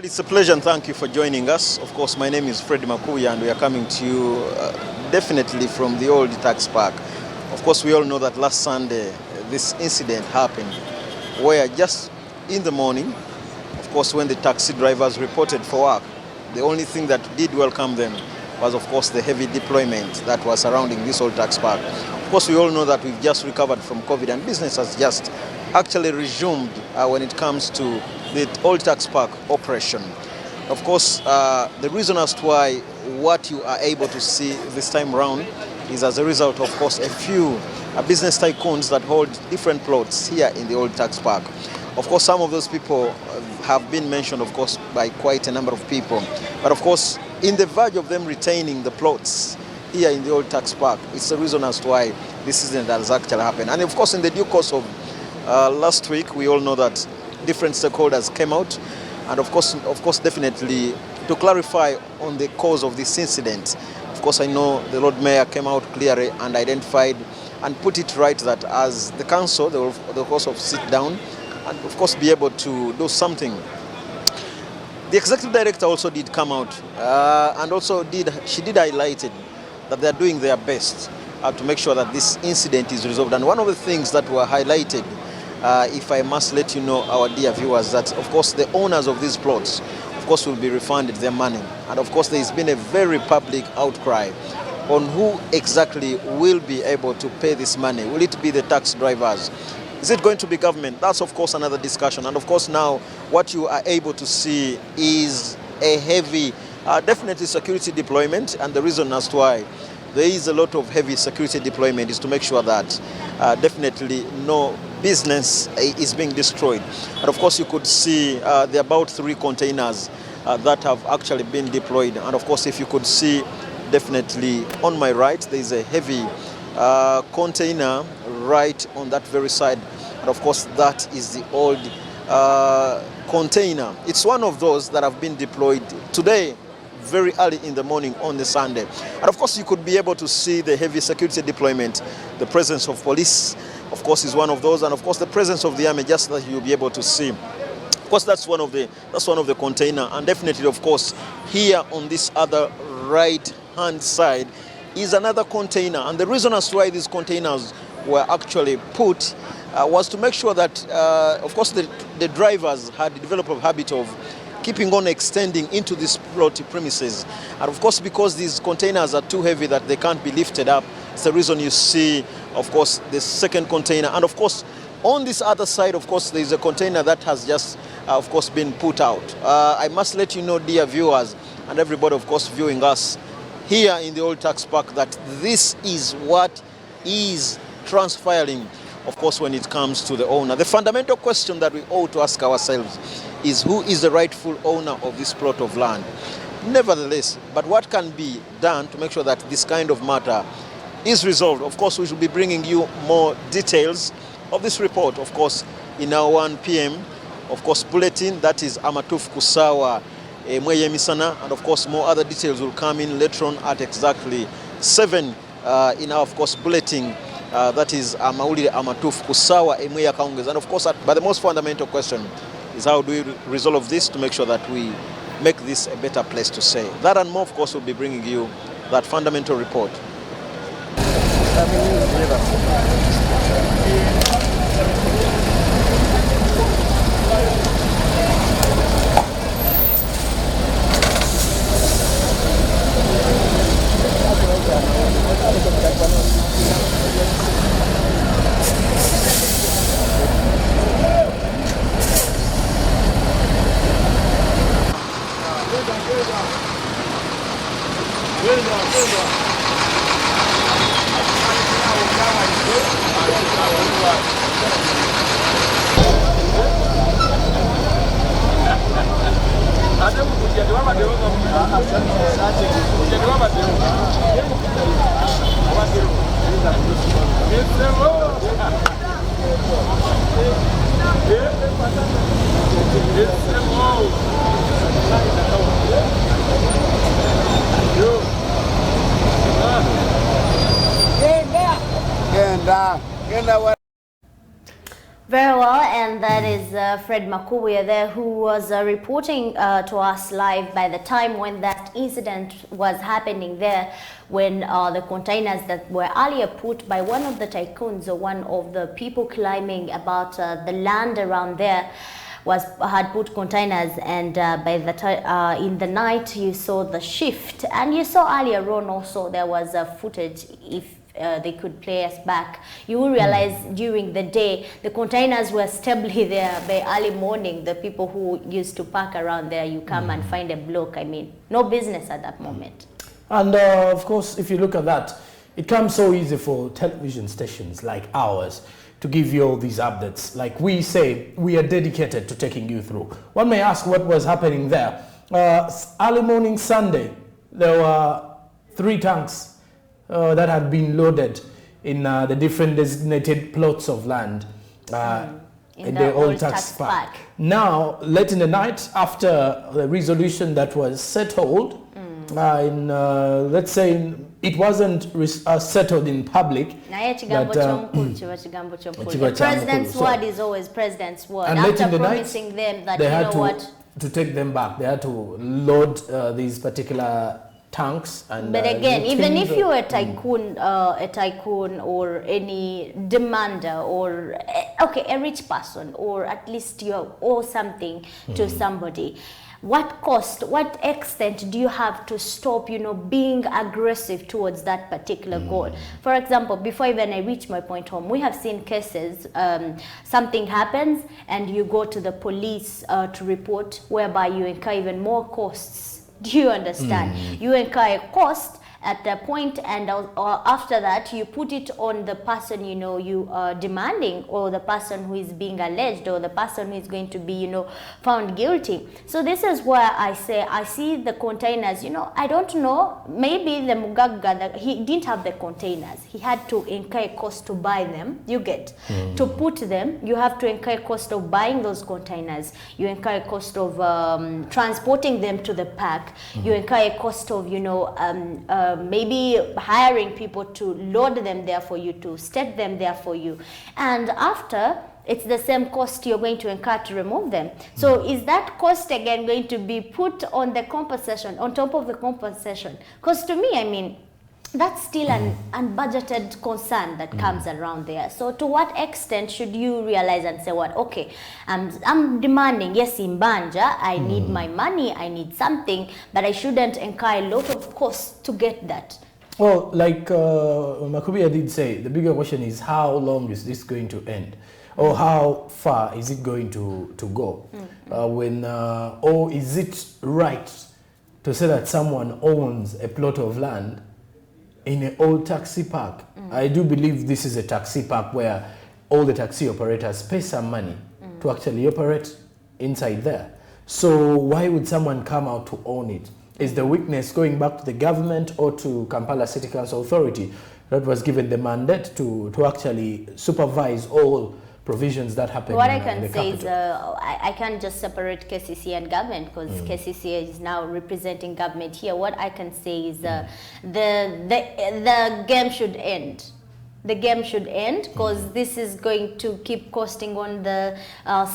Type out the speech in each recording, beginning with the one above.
Well, it's a pleasure and thank you for joining us. Of course, my name is Fred Makuya and we are coming to you definitely from the old tax park. Of course, we all know that last Sunday this incident happened where just in the morning, of course, when the taxi drivers reported for work, the only thing that did welcome them was, of course, the heavy deployment that was surrounding this old tax park. Of course, we all know that we've just recovered from COVID and business has just actually resumed when it comes to the old tax park operation. Of course, the reason as to why what you are able to see this time around is as a result, of course, a few business tycoons that hold different plots here in the old tax park. Of course, some of those people have been mentioned, of course, by quite a number of people. But of course, in the verge of them retaining the plots here in the old tax park, it's the reason as to why this incident has actually happened. And of course, in the due course of last week, we all know that different stakeholders came out, and of course, definitely to clarify on the cause of this incident. Of course, I know the Lord Mayor came out clearly and identified and put it right that as the council, they will of course sit down and of course be able to do something. The executive director also did come out and also she did highlight it, that they are doing their best to make sure that this incident is resolved. And one of the things that were highlighted, if I must let you know, our dear viewers, that of course the owners of these plots, of course, will be refunded their money. And of course, there's been a very public outcry on who exactly will be able to pay this money. Will it be the tax drivers? Is it going to be government? That's of course another discussion. And of course now what you are able to see is a heavy, definitely security deployment. And the reason as to why there is a lot of heavy security deployment is to make sure that definitely no business is being destroyed. And of course you could see there are about 3 containers that have actually been deployed. And of course if you could see definitely on my right, there is a heavy container right on that very side. And of course that is the old container. It's one of those that have been deployed today very early in the morning on the Sunday. And of course you could be able to see the heavy security deployment. The presence of police, of course, is one of those, and of course the presence of the army, just that you'll be able to see. Of course, that's one of the container, and definitely, of course, here on this other right-hand side is another container. And the reason as to why these containers were actually put was to make sure that, of course, the drivers had developed a habit of keeping on extending into these plot premises. And of course, because these containers are too heavy that they can't be lifted up, it's the reason you see, of course, the second container. And of course, on this other side, of course, there is a container that has just, of course, been put out. I must let you know, dear viewers, and everybody, of course, viewing us here in the old tax park, that this is what is transpiring, of course, when it comes to the owner. The fundamental question that we ought to ask ourselves is, who is the rightful owner of this plot of land? Nevertheless, but what can be done to make sure that this kind of matter is resolved? Of course, we should be bringing you more details of this report, of course, in our 1 p.m. of course bulletin, that is Amatuf Kusawa Mweye Misana, and of course more other details will come in later on at exactly 7 in our, of course, bulletin, that is Mauli Amatuf Kusawa Mweye Kaunges. And of course, but the most fundamental question is, how do we resolve this to make sure that we make this a better place to stay? That and more, of course, will be bringing you that fundamental report. Very well, and that is Fred Makuya there, who was reporting to us live by the time when that incident was happening there, when the containers that were earlier put by one of the tycoons or one of the people claiming about the land around there had put containers, and by the time in the night you saw the shift, and you saw earlier on also there was footage. If they could play us back, you will realize during the day the containers were stably there. By early morning, the people who used to park around there, you come and find a block. I mean, no business at that moment. And of course, if you look at that, it comes so easy for television stations like ours to give you all these updates. Like we say, we are dedicated to taking you through. One may ask what was happening there. Early morning Sunday, there were 3 tanks that had been loaded in the different designated plots of land in the old tax park. Now, late in the night, after the resolution that was settled, let's say it wasn't settled in public. The president's word is always president's word. And after promising them that, they you had know what, to take them back. They had to load these particular tanks. And but again, even if you're a tycoon or any demander, or a rich person, or at least you owe something to somebody, what cost, what extent do you have to stop, being aggressive towards that particular goal? For example, before even I reach my point home, we have seen cases, something happens and you go to the police to report, whereby you incur even more costs. Do you understand? You incur a cost at the point, and after that you put it on the person you are demanding, or the person who is being alleged, or the person who is going to be found guilty. So this is where I say I see the containers. I don't know, maybe the Mugaga, he didn't have the containers, he had to incur a cost to buy them. You get to put them, you have to incur a cost of buying those containers, you incur a cost of transporting them to the park, you incur a cost of maybe hiring people to load them there for you, to state them there for you, and after it's the same cost you're going to incur to remove them. So is that cost again going to be put on the compensation, on top of the compensation? Because to me, I mean, that's still an unbudgeted concern that comes around there. So to what extent should you realize and say, what, okay, I'm demanding, yes, in Banja, I need my money, I need something, but I shouldn't incur a lot of costs to get that. Well, like Makuya did say, the bigger question is how long is this going to end? Or how far is it going to go? Or is it right to say that someone owns a plot of land in an old taxi park? I do believe this is a taxi park where all the taxi operators pay some money to actually operate inside there. So why would someone come out to own it? Is the weakness going back to the government or to Kampala City Council Authority that was given the mandate to actually supervise all provisions that happen? What I can say is I can't just separate KCC and government, because KCC is now representing government here. What I can say is the game should end. The game should end, because this is going to keep costing on the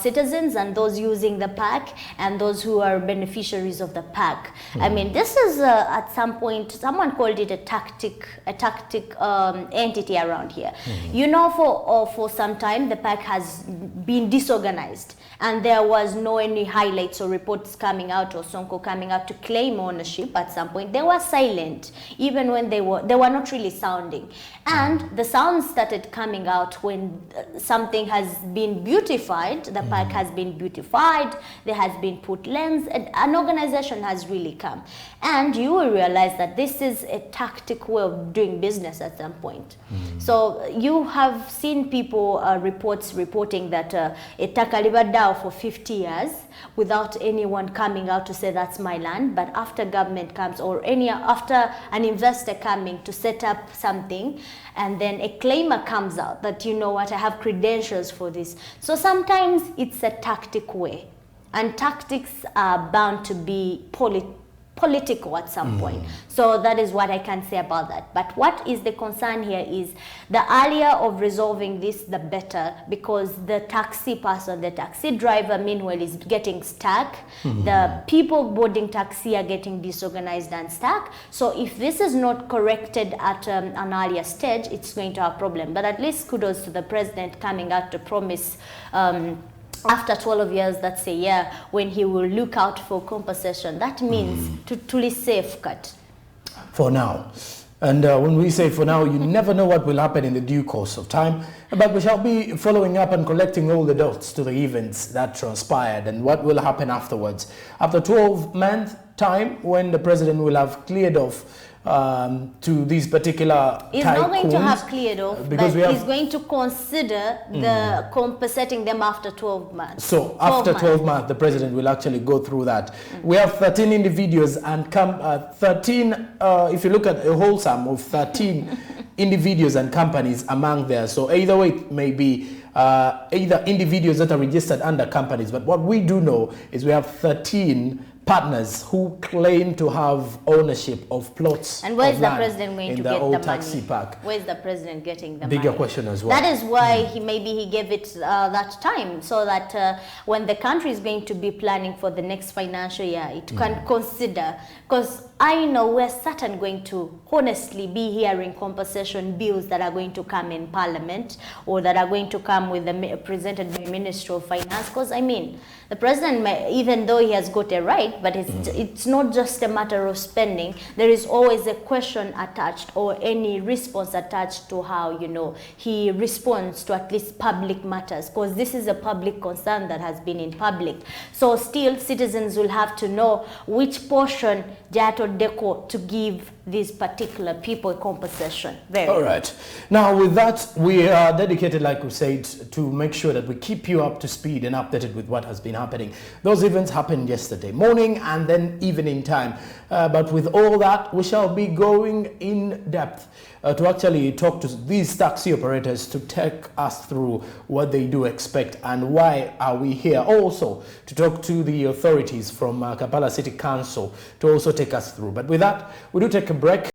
citizens and those using the park and those who are beneficiaries of the park. I mean, this is at some point, someone called it a tactic entity around here. For some time the park has been disorganized, and there was no any highlights or reports coming out, or Sonko coming out to claim ownership. At some point they were silent, even when they were not really sounding, and the sounds started coming out when something has been beautified, the park has been beautified, there has been put lanes, and an organization has really come, and you will realize that this is a tactic way of doing business at some point. So you have seen people reporting that it takalibadao for 50 years without anyone coming out to say that's my land, but after government comes, or after an investor coming to set up something, and then a claimer comes out that, I have credentials for this. So sometimes it's a tactic way, and tactics are bound to be political at some point. So that is what I can say about that. But what is the concern here is the earlier of resolving this, the better, because the taxi person, the taxi driver, meanwhile, is getting stuck. The people boarding taxi are getting disorganized and stuck. So if this is not corrected at an earlier stage, it's going to have a problem. But at least kudos to the president coming out to promise after 12 years, that's a year, when he will look out for compensation. That means to truly safeguard. For now. And when we say for now, you never know what will happen in the due course of time. But we shall be following up and collecting all the dots to the events that transpired and what will happen afterwards. After 12-month time, when the president will have cleared off to these particular He's not going to have cleared off, but he's going to consider the compensating them after 12 months. So after 12 months, the president will actually go through that. We have 13 individuals and 13, if you look at a whole sum of 13 individuals and companies among there. So either way, it may be either individuals that are registered under companies. But what we do know is we have 13 partners who claim to have ownership of plots. And where is the president going to get the taxi money? park? Where is the president getting the Bigger money? question as well. That is why he gave it that time, so that when the country is going to be planning for the next financial year, it can consider, because I know we're certain going to honestly be hearing compensation bills that are going to come in Parliament, or that are going to come with the presented by Minister of Finance. Because I mean, the president may, even though he has got a right, but it's not just a matter of spending. There is always a question attached, or any response attached to how, you know, he responds to at least public matters, because this is a public concern that has been in public. So still, citizens will have to know which portion Jato Deco to give these particular people compensation. All right. Now with that, we are dedicated, like we said, to make sure that we keep you up to speed and updated with what has been happening. Those events happened yesterday morning and then evening time. But with all that, we shall be going in depth to actually talk to these taxi operators to take us through what they do expect and why are we here. Also to talk to the authorities from Kampala City Council to also take us through. But with that, we do take a break.